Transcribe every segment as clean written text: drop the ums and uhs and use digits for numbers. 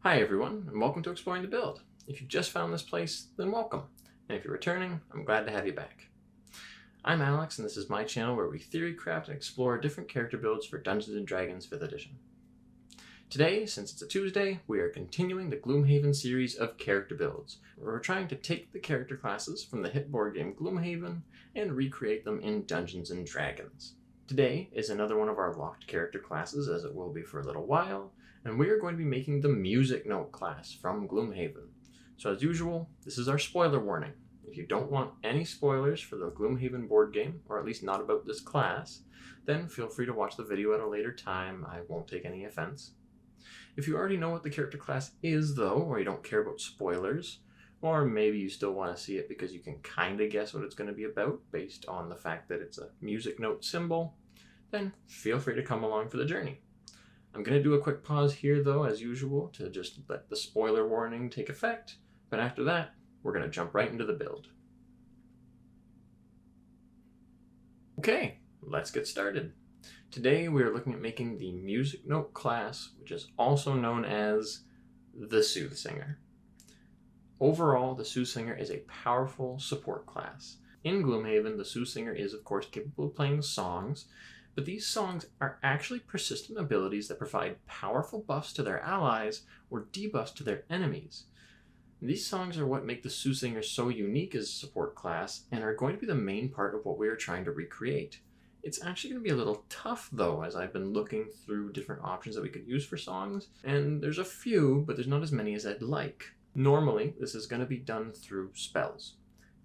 Hi everyone, and welcome to Exploring the Build. If you've just found this place, then welcome. And if you're returning, I'm glad to have you back. I'm Alex, and this is my channel where we theory craft and explore different character builds for Dungeons & Dragons 5th edition. Today, since it's a Tuesday, we are continuing the Gloomhaven series of character builds, where we're trying to take the character classes from the hit board game Gloomhaven and recreate them in Dungeons & Dragons. Today is another one of our locked character classes, as it will be for a little while, and we are going to be making the Music Note class from Gloomhaven. So as usual, this is our spoiler warning. If you don't want any spoilers for the Gloomhaven board game, or at least not about this class, then feel free to watch the video at a later time. I won't take any offense. If you already know what the character class is though, or you don't care about spoilers, or maybe you still want to see it because you can kind of guess what it's going to be about based on the fact that it's a music note symbol, then feel free to come along for the journey. I'm going to do a quick pause here though, as usual, to just let the spoiler warning take effect, but after that, we're going to jump right into the build. Okay, let's get started. Today we are looking at making the Music Note class, which is also known as the Soothsinger. Overall, the Soothsinger is a powerful support class. In Gloomhaven, the Soothsinger is of course capable of playing songs, but these songs are actually persistent abilities that provide powerful buffs to their allies or debuffs to their enemies. These songs are what make the Soothsinger so unique as a support class and are going to be the main part of what we are trying to recreate. It's actually going to be a little tough though, as I've been looking through different options that we could use for songs, and there's a few, but there's not as many as I'd like. Normally, this is going to be done through spells.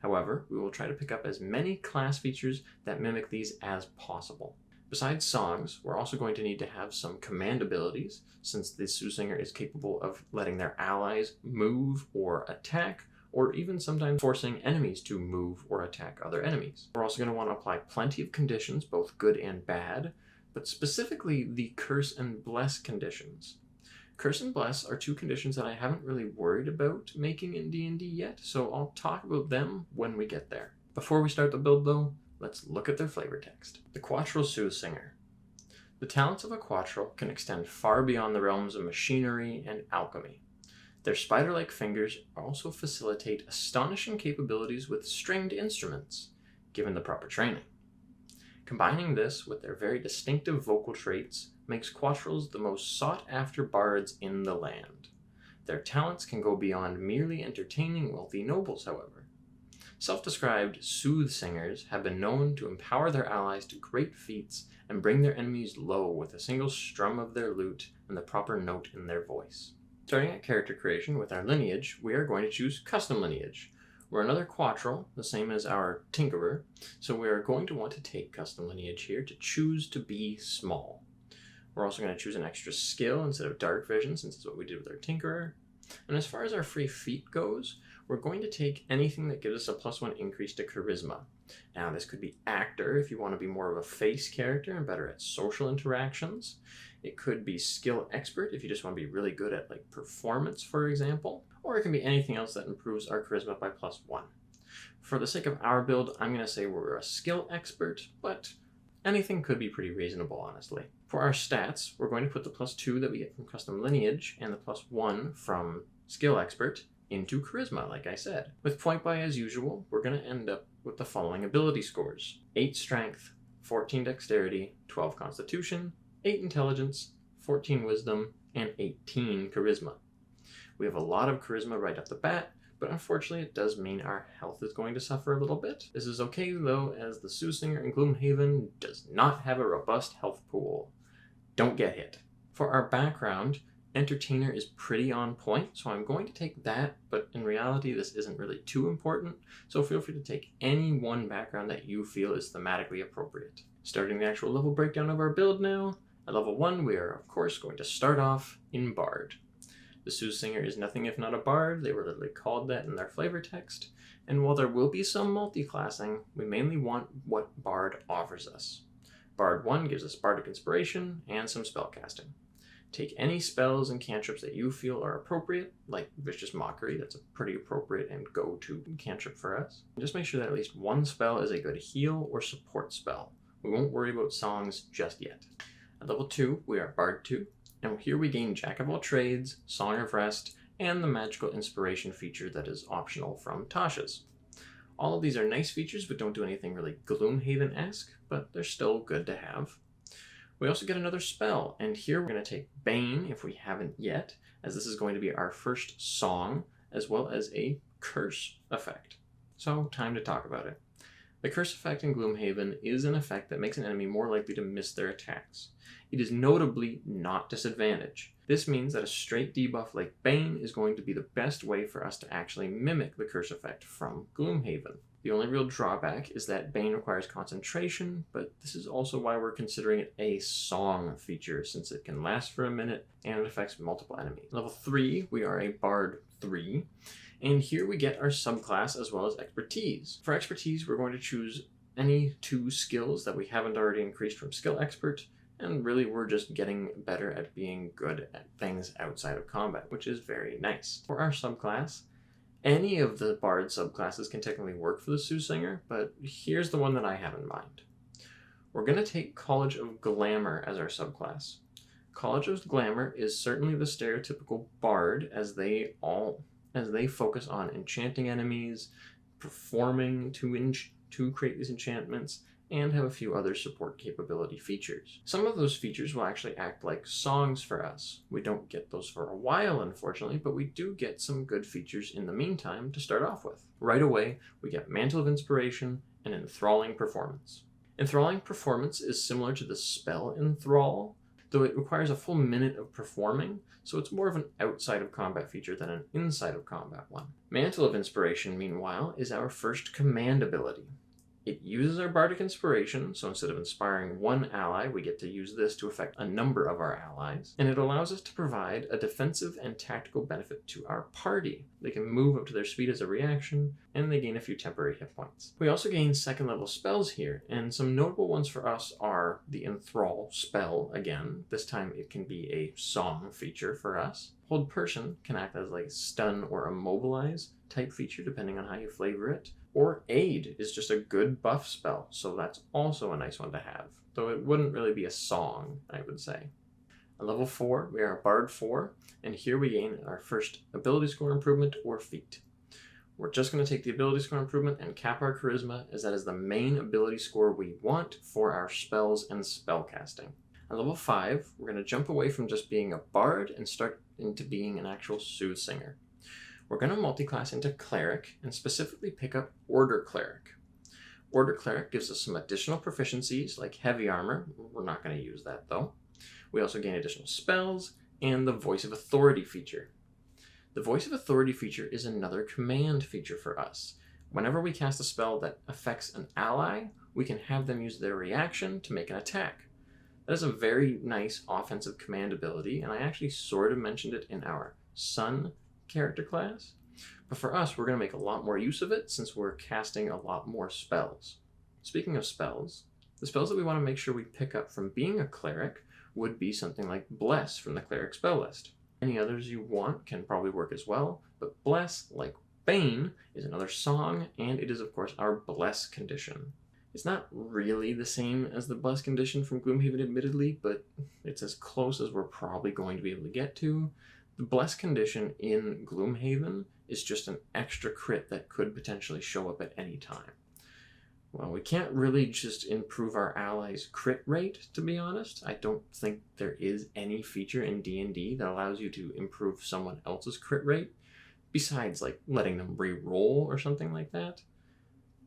However, we will try to pick up as many class features that mimic these as possible. Besides songs, we're also going to need to have some command abilities, since the Soothsinger is capable of letting their allies move or attack, or even sometimes forcing enemies to move or attack other enemies. We're also going to want to apply plenty of conditions, both good and bad, but specifically the Curse and Bless conditions. Curse and Bless are two conditions that I haven't really worried about making in D&D yet, so I'll talk about them when we get there. Before we start the build though, let's look at their flavor text. The Quattro Soothsinger. The talents of a Quattro can extend far beyond the realms of machinery and alchemy. Their spider-like fingers also facilitate astonishing capabilities with stringed instruments, given the proper training. Combining this with their very distinctive vocal traits makes Quattros the most sought-after bards in the land. Their talents can go beyond merely entertaining wealthy nobles, however. Self-described soothsingers have been known to empower their allies to great feats and bring their enemies low with a single strum of their lute and the proper note in their voice. Starting at character creation with our lineage, we are going to choose custom lineage. We're another Quattro, the same as our Tinkerer, so we are going to want to take custom lineage here to choose to be small. We're also going to choose an extra skill instead of dark vision, since it's what we did with our Tinkerer. And as far as our free feat goes, we're going to take anything that gives us a +1 increase to charisma. Now this could be actor if you want to be more of a face character and better at social interactions. It could be skill expert if you just want to be really good at like performance, for example. Or it can be anything else that improves our charisma by +1. For the sake of our build, I'm going to say we're a skill expert, but anything could be pretty reasonable, honestly. For our stats, we're going to put the +2 that we get from custom lineage and the +1 from skill expert into charisma, like I said. With point buy as usual, we're going to end up with the following ability scores: 8 strength, 14 dexterity, 12 constitution, 8 intelligence, 14 wisdom, and 18 charisma. We have a lot of charisma right off the bat, but unfortunately it does mean our health is going to suffer a little bit. This is okay though, as the Soothsinger in Gloomhaven does not have a robust health pool. Don't get hit. For our background, Entertainer is pretty on point, so I'm going to take that, but in reality this isn't really too important, so feel free to take any one background that you feel is thematically appropriate. Starting the actual level breakdown of our build now, at level 1 we are of course going to start off in Bard. The Soothsinger is nothing if not a bard. They were literally called that in their flavor text, and while there will be some multi-classing, we mainly want what Bard offers us. Bard 1 gives us Bardic Inspiration and some spellcasting. Take any spells and cantrips that you feel are appropriate, like Vicious Mockery, that's a pretty appropriate and go-to cantrip for us. And just make sure that at least one spell is a good heal or support spell. We won't worry about songs just yet. At level 2, we are Bard 2. And here we gain Jack of all trades, Song of Rest, and the magical inspiration feature that is optional from Tasha's. All of these are nice features but don't do anything really Gloomhaven-esque, but they're still good to have. We also get another spell, and here we're going to take Bane if we haven't yet, as this is going to be our first song, as well as a curse effect. So, time to talk about it. The curse effect in Gloomhaven is an effect that makes an enemy more likely to miss their attacks. It is notably not disadvantage. This means that a straight debuff like Bane is going to be the best way for us to actually mimic the curse effect from Gloomhaven. The only real drawback is that Bane requires concentration, but this is also why we're considering it a song feature, since it can last for a minute and it affects multiple enemies. Level 3, we are a Bard 3, and here we get our subclass as well as expertise. For expertise, we're going to choose any 2 skills that we haven't already increased from skill expert, and really we're just getting better at being good at things outside of combat, which is very nice. For our subclass, any of the Bard subclasses can technically work for the Soothsinger, but here's the one that I have in mind. We're going to take College of Glamour as our subclass. College of Glamour is certainly the stereotypical Bard, as they focus on enchanting enemies, performing to create these enchantments, and have a few other support capability features. Some of those features will actually act like songs for us. We don't get those for a while, unfortunately, but we do get some good features in the meantime to start off with. Right away, we get Mantle of Inspiration and Enthralling Performance. Enthralling Performance is similar to the spell Enthrall, though it requires a full minute of performing, so it's more of an outside of combat feature than an inside of combat one. Mantle of Inspiration, meanwhile, is our first command ability. It uses our Bardic Inspiration, so instead of inspiring one ally, we get to use this to affect a number of our allies, and it allows us to provide a defensive and tactical benefit to our party. They can move up to their speed as a reaction, and they gain a few temporary hit points. We also gain second level spells here, and some notable ones for us are the Enthrall spell again. This time it can be a song feature for us. Hold Person can act as like stun or immobilize type feature depending on how you flavor it. Or Aid is just a good buff spell, so that's also a nice one to have, though it wouldn't really be a song, I would say. At level 4, we are a Bard 4, and here we gain our first ability score improvement or feat. We're just going to take the ability score improvement and cap our charisma, as that is the main ability score we want for our spells and spellcasting. At level 5, we're going to jump away from just being a Bard and start into being an actual Soothsinger. We're going to multi-class into Cleric and specifically pick up Order Cleric. Order Cleric gives us some additional proficiencies like Heavy Armor. We're not going to use that though. We also gain additional spells and the Voice of Authority feature. The Voice of Authority feature is another command feature for us. Whenever we cast a spell that affects an ally, we can have them use their reaction to make an attack. That is a very nice offensive command ability, and I actually sort of mentioned it in our Sun character class, but for us we're going to make a lot more use of it since we're casting a lot more spells. Speaking of spells, the spells that we want to make sure we pick up from being a cleric would be something like Bless from the cleric spell list. Any others you want can probably work as well, but Bless, like Bane, is another song, and it is of course our Bless condition. It's not really the same as the Bless condition from Gloomhaven admittedly, but it's as close as we're probably going to be able to get to. The Bless condition in Gloomhaven is just an extra crit that could potentially show up at any time. Well, we can't really just improve our allies' crit rate, to be honest. I don't think there is any feature in D&D that allows you to improve someone else's crit rate, besides like letting them re-roll or something like that.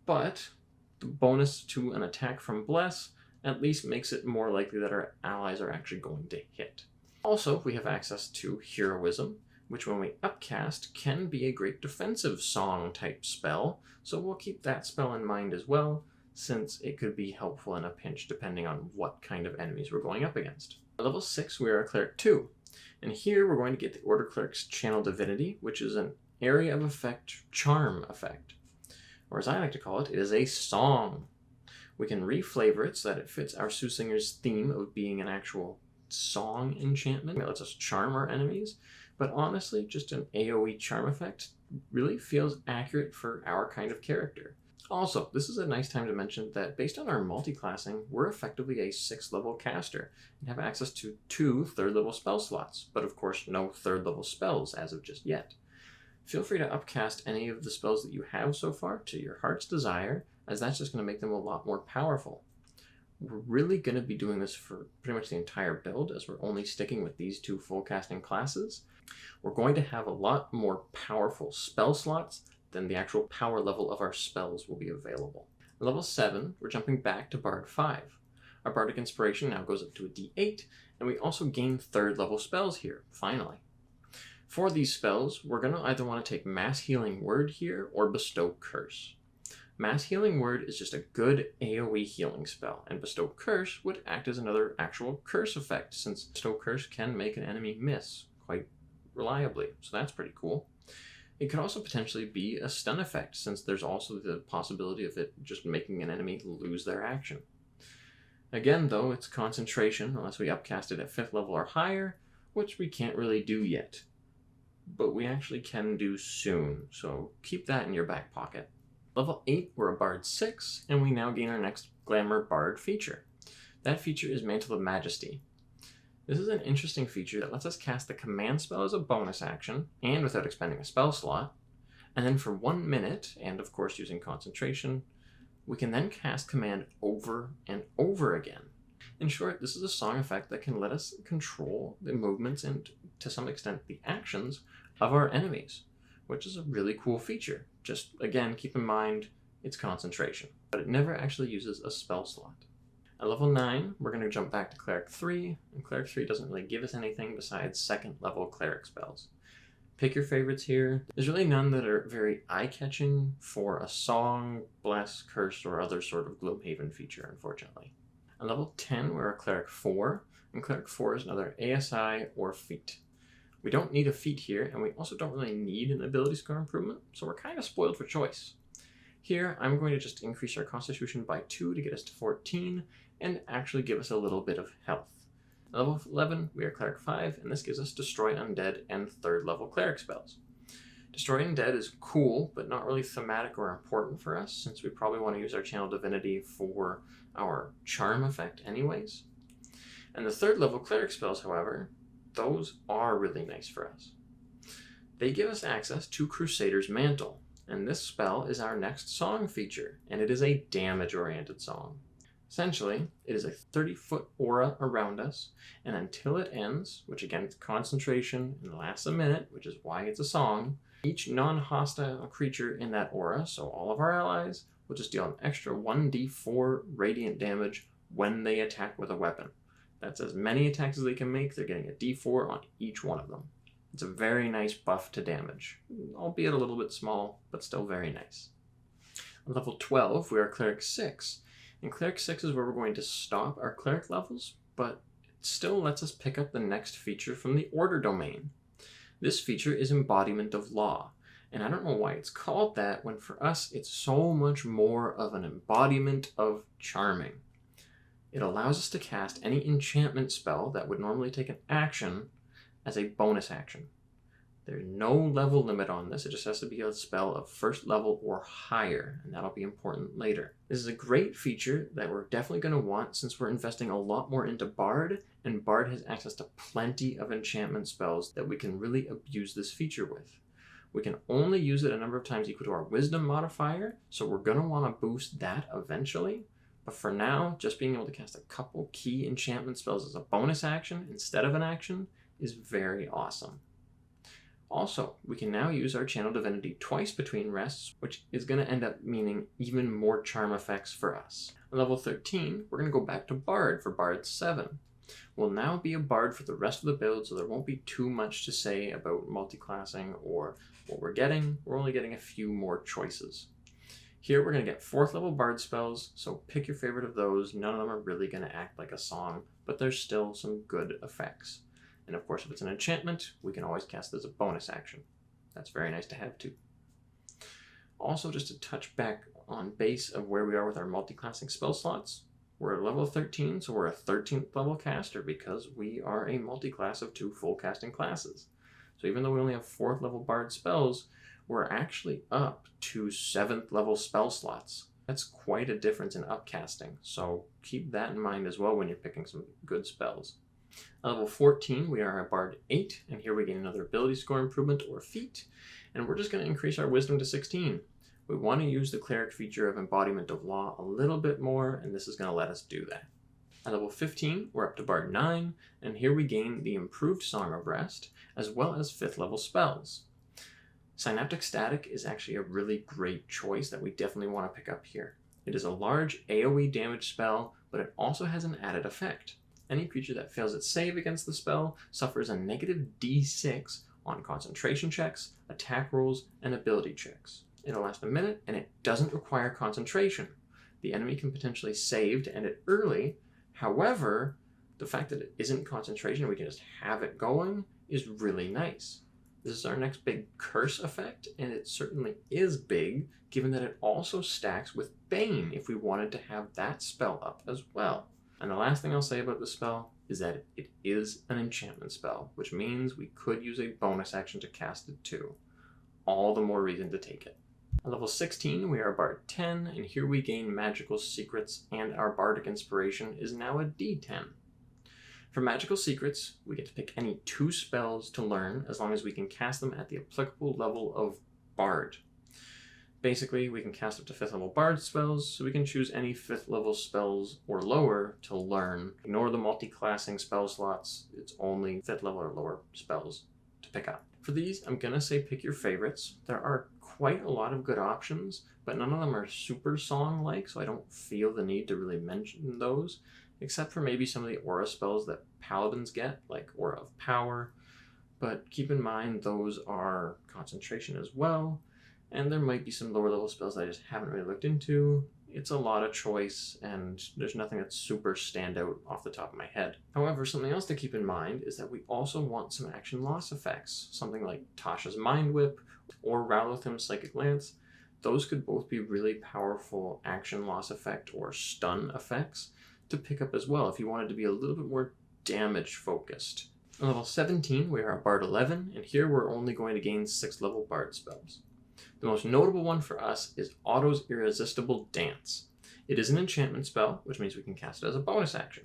But the bonus to an attack from Bless at least makes it more likely that our allies are actually going to hit. Also, we have access to Heroism, which when we upcast can be a great defensive song type spell, so we'll keep that spell in mind as well, since it could be helpful in a pinch depending on what kind of enemies we're going up against. At level 6, we are a Cleric 2, and here we're going to get the Order Cleric's Channel Divinity, which is an area of effect charm effect. Or as I like to call it, it is a song. We can reflavor it so that it fits our Soothsinger's theme of being an actual song enchantment. It lets us charm our enemies, but honestly, just an AoE charm effect really feels accurate for our kind of character. Also, this is a nice time to mention that based on our multi-classing, we're effectively a 6th level caster and have access to 2 3rd level spell slots, but of course no 3rd level spells as of just yet. Feel free to upcast any of the spells that you have so far to your heart's desire, as that's just going to make them a lot more powerful. We're really going to be doing this for pretty much the entire build, as we're only sticking with these 2 full casting classes. We're going to have a lot more powerful spell slots than the actual power level of our spells will be available. At level 7, we're jumping back to Bard 5. Our Bardic Inspiration now goes up to a D8, and we also gain 3rd level spells here, finally. For these spells, we're going to either want to take Mass Healing Word here or Bestow Curse. Mass Healing Word is just a good AoE healing spell, and Bestow Curse would act as another actual curse effect, since Bestow Curse can make an enemy miss quite reliably, so that's pretty cool. It could also potentially be a stun effect, since there's also the possibility of it just making an enemy lose their action. Again, though, it's concentration, unless we upcast it at 5th level or higher, which we can't really do yet. But we actually can do soon, so keep that in your back pocket. Level 8, we're a Bard 6, and we now gain our next Glamour Bard feature. That feature is Mantle of Majesty. This is an interesting feature that lets us cast the command spell as a bonus action, and without expending a spell slot, and then for 1 minute, and of course using concentration, we can then cast command over and over again. In short, this is a song effect that can let us control the movements and, to some extent, the actions of our enemies, which is a really cool feature. Just, again, keep in mind, it's concentration, but it never actually uses a spell slot. At level 9, we're going to jump back to Cleric 3, and Cleric 3 doesn't really give us anything besides 2nd level Cleric spells. Pick your favorites here. There's really none that are very eye-catching for a Song, Bless, Curse, or other sort of Gloomhaven feature, unfortunately. At level 10, we're a Cleric 4, and Cleric 4 is another ASI or feat. We don't need a feat here, and we also don't really need an ability score improvement, so we're kind of spoiled for choice. Here, I'm going to just increase our Constitution by 2 to get us to 14, and actually give us a little bit of health. At level 11, we are Cleric 5, and this gives us Destroy Undead and 3rd level Cleric spells. Destroy Undead is cool, but not really thematic or important for us, since we probably want to use our Channel Divinity for our Charm effect anyways. And the 3rd level Cleric spells, however, those are really nice for us. They give us access to Crusader's Mantle, and this spell is our next song feature, and it is a damage-oriented song. Essentially, it is a 30-foot aura around us, and until it ends, which again is concentration and lasts a minute, which is why it's a song, each non-hostile creature in that aura, so all of our allies, will just deal an extra 1d4 radiant damage when they attack with a weapon. That's as many attacks as they can make. They're getting a d4 on each one of them. It's a very nice buff to damage, albeit a little bit small, but still very nice. On level 12, we are Cleric 6, and Cleric 6 is where we're going to stop our Cleric levels, but it still lets us pick up the next feature from the Order domain. This feature is Embodiment of Law, and I don't know why it's called that when for us it's so much more of an embodiment of charming. It allows us to cast any enchantment spell that would normally take an action as a bonus action. There's no level limit on this, it just has to be a spell of 1st level or higher, and that'll be important later. This is a great feature that we're definitely going to want since we're investing a lot more into Bard, and Bard has access to plenty of enchantment spells that we can really abuse this feature with. We can only use it a number of times equal to our Wisdom modifier, so we're going to want to boost that eventually. But for now, just being able to cast a couple key enchantment spells as a bonus action instead of an action is very awesome. Also, we can now use our Channel Divinity twice between rests, which is going to end up meaning even more charm effects for us. On level 13, we're going to go back to Bard for Bard 7. We'll now be a Bard for the rest of the build, so there won't be too much to say about multiclassing or what we're getting. We're only getting a few more choices. Here we're going to get 4th level Bard spells, so pick your favorite of those. None of them are really going to act like a song, but there's still some good effects. And of course, if it's an enchantment, we can always cast it as a bonus action. That's very nice to have too. Also, just to touch back on base of where we are with our multi-classing spell slots, we're at level 13, so we're a 13th level caster because we are a multi-class of 2 full casting classes. So even though we only have 4th level Bard spells, we're actually up to 7th level spell slots. That's quite a difference in upcasting, so keep that in mind as well when you're picking some good spells. At level 14, we are at Bard 8, and here we gain another ability score improvement or feat, and we're just going to increase our wisdom to 16. We want to use the cleric feature of embodiment of law a little bit more, and this is going to let us do that. At level 15, we're up to Bard 9, and here we gain the improved Song of Rest, as well as 5th level spells. Synaptic Static is actually a really great choice that we definitely want to pick up here. It is a large AoE damage spell, but it also has an added effect. Any creature that fails its save against the spell suffers a negative D6 on concentration checks, attack rolls, and ability checks. It'll last a minute, and it doesn't require concentration. The enemy can potentially save to end it early. However, the fact that it isn't concentration, we can just have it going, is really nice. This is our next big curse effect, and it certainly is big, given that it also stacks with Bane if we wanted to have that spell up as well. And the last thing I'll say about this spell is that it is an enchantment spell, which means we could use a bonus action to cast it too. All the more reason to take it. At level 16, we are Bard 10, and here we gain magical secrets, and our bardic inspiration is now a D10. For magical secrets, we get to pick any 2 spells to learn as long as we can cast them at the applicable level of Bard. Basically, we can cast up to 5th level Bard spells, so we can choose any 5th level spells or lower to learn. Ignore the multi-classing spell slots, it's only 5th level or lower spells to pick up. For these, I'm going to say pick your favorites. There are quite a lot of good options, but none of them are super song-like, so I don't feel the need to really mention those, except for maybe some of the aura spells that paladins get, like Aura of Power. But keep in mind those are concentration as well, and there might be some lower level spells that I just haven't really looked into. It's a lot of choice, and there's nothing that's super standout off the top of my head. However, something else to keep in mind is that we also want some action loss effects, something like Tasha's Mind Whip or Ralothim's Psychic Lance. Those could both be really powerful action loss effect or stun effects to pick up as well if you wanted to be a little bit more damage focused. On level 17, we are at Bard 11, and here we're only going to gain 6th level Bard spells. The most notable one for us is Otto's Irresistible Dance. It is an enchantment spell, which means we can cast it as a bonus action.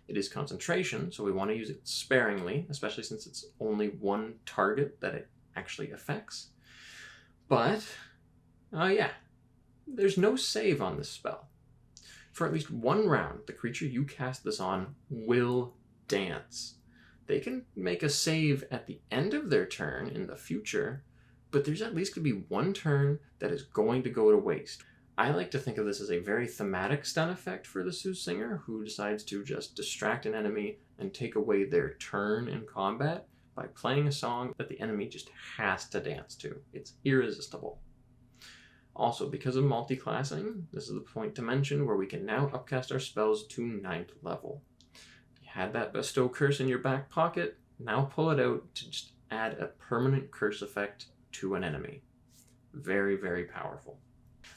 It is concentration, so we want to use it sparingly, especially since it's only one target that it actually affects. But, there's no save on this spell. For at least one round, the creature you cast this on will dance. They can make a save at the end of their turn in the future, but there's at least going to be one turn that is going to go to waste. I like to think of this as a very thematic stun effect for the Soothsinger, who decides to just distract an enemy and take away their turn in combat by playing a song that the enemy just has to dance to. It's irresistible. Also, because of multi-classing, this is the point to mention where we can now upcast our spells to 9th level. You had that Bestow Curse in your back pocket, now pull it out to just add a permanent curse effect to an enemy. Very, very powerful.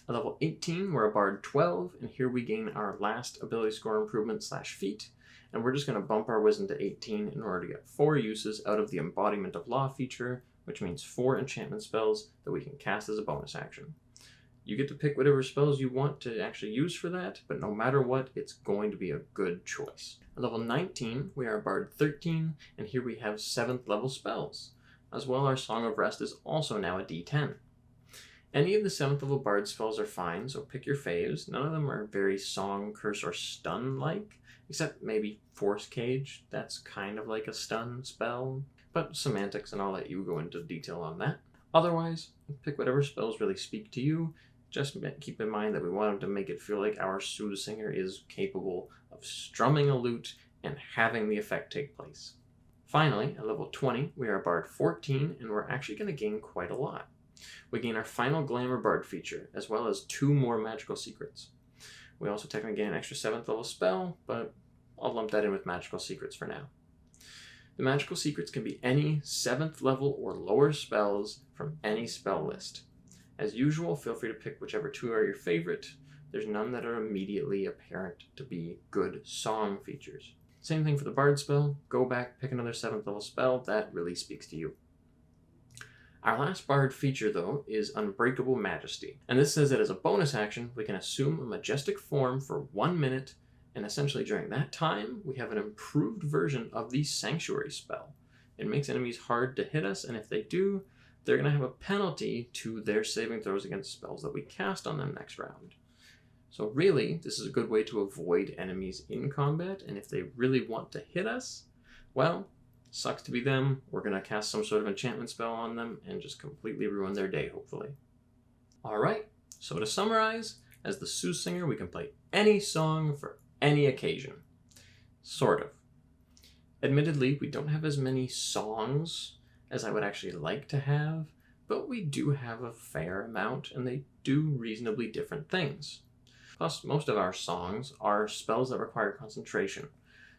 At level 18, we're a Bard 12, and here we gain our last ability score improvement / feat, and we're just going to bump our wisdom to 18 in order to get 4 uses out of the Embodiment of Law feature, which means 4 enchantment spells that we can cast as a bonus action. You get to pick whatever spells you want to actually use for that, but no matter what, it's going to be a good choice. At level 19, we are Bard 13, and here we have 7th level spells. As well, our Song of Rest is also now a D10. Any of the 7th level Bard spells are fine, so pick your faves. None of them are very Song, Curse, or Stun-like, except maybe Force Cage. That's kind of like a stun spell, but semantics, and I'll let you go into detail on that. Otherwise, pick whatever spells really speak to you. Just keep in mind that we want them to make it feel like our Soothsinger is capable of strumming a lute and having the effect take place. Finally, at level 20, we are Bard 14, and we're actually going to gain quite a lot. We gain our final Glamour Bard feature, as well as 2 more magical secrets. We also technically gain an extra 7th level spell, but I'll lump that in with magical secrets for now. The magical secrets can be any 7th level or lower spells from any spell list. As usual, feel free to pick whichever 2 are your favorite. There's none that are immediately apparent to be good song features. Same thing for the Bard spell. Go back, pick another 7th level spell that really speaks to you. Our last bard feature, though, is Unbreakable Majesty, and this says that as a bonus action, we can assume a majestic form for 1 minute, and essentially during that time, we have an improved version of the Sanctuary spell. It makes enemies hard to hit us, and if they do, they're going to have a penalty to their saving throws against spells that we cast on them next round. So really, this is a good way to avoid enemies in combat, and if they really want to hit us, well, sucks to be them. We're going to cast some sort of enchantment spell on them and just completely ruin their day, hopefully. Alright, so to summarize, as the Soothsinger, we can play any song for any occasion. Sort of. Admittedly, we don't have as many songs as I would actually like to have, but we do have a fair amount, and they do reasonably different things. Plus, most of our songs are spells that require concentration.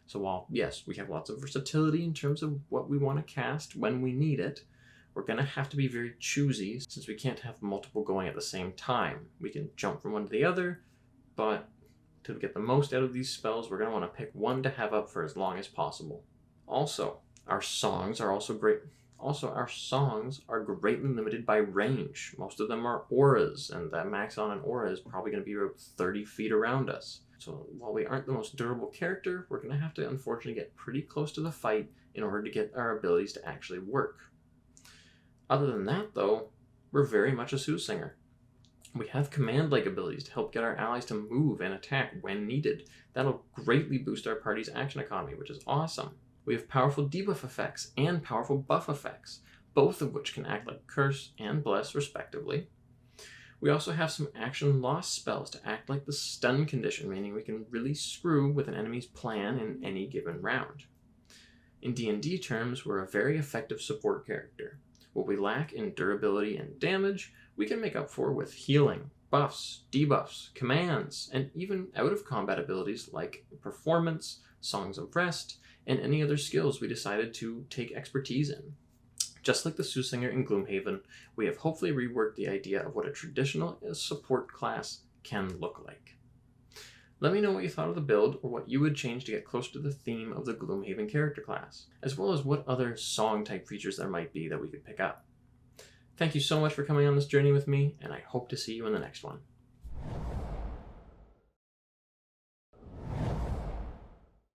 So while, yes, we have lots of versatility in terms of what we want to cast when we need it, we're going to have to be very choosy since we can't have multiple going at the same time. We can jump from one to the other, but to get the most out of these spells, we're going to want to pick one to have up for as long as possible. Also, our songs are our songs are greatly limited by range. Most of them are auras, and that max on an aura is probably going to be about 30 feet around us. So while we aren't the most durable character, we're going to have to unfortunately get pretty close to the fight in order to get our abilities to actually work. Other than that, though, we're very much a Soothsinger. We have command-like abilities to help get our allies to move and attack when needed. That'll greatly boost our party's action economy, which is awesome. We have powerful debuff effects and powerful buff effects, both of which can act like Curse and Bless, respectively. We also have some action loss spells to act like the stun condition, meaning we can really screw with an enemy's plan in any given round. In D&D terms, we're a very effective support character. What we lack in durability and damage, we can make up for with healing, buffs, debuffs, commands, and even out-of-combat abilities like Performance, Songs of Rest, and any other skills we decided to take expertise in. Just like the Soothsinger in Gloomhaven, we have hopefully reworked the idea of what a traditional support class can look like. Let me know what you thought of the build, or what you would change to get closer to the theme of the Gloomhaven character class, as well as what other song-type features there might be that we could pick up. Thank you so much for coming on this journey with me, and I hope to see you in the next one.